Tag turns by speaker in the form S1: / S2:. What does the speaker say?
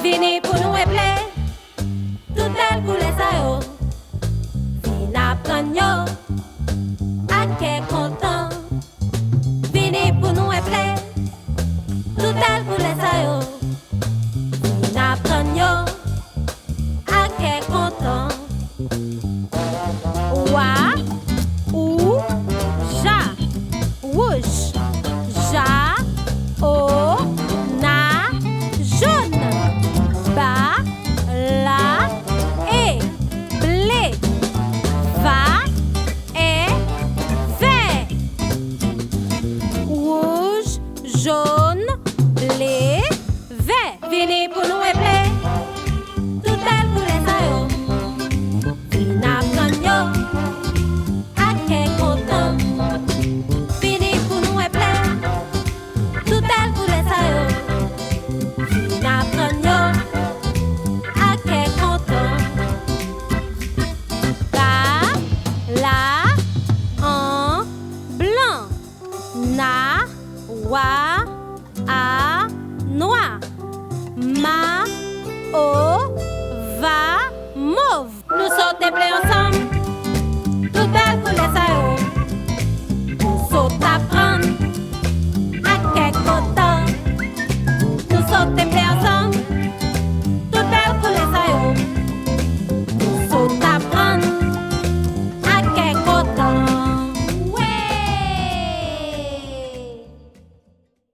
S1: Vini pour nous épeler, tout tel couleur ça yo. Vini apprendre yo, à qu'est content. Vini pour nous épeler, tout tel couleur ça yo. Vini apprendre yo, à qu'est content. Wa, ou, ja, rouge, ja, o, na, jaune. Ba, la, et, blé, va, et, vert. Rouge, jaune, blé, vert. Vini pour nous épeler, tout tel couleur ça yo. Vini apprendre yo, à qu'est content. Vini pour nous épeler, tout tel couleur ça yo. Vini apprendre yo, à qu'est content. Ba, la, en, blanc. Na, wa,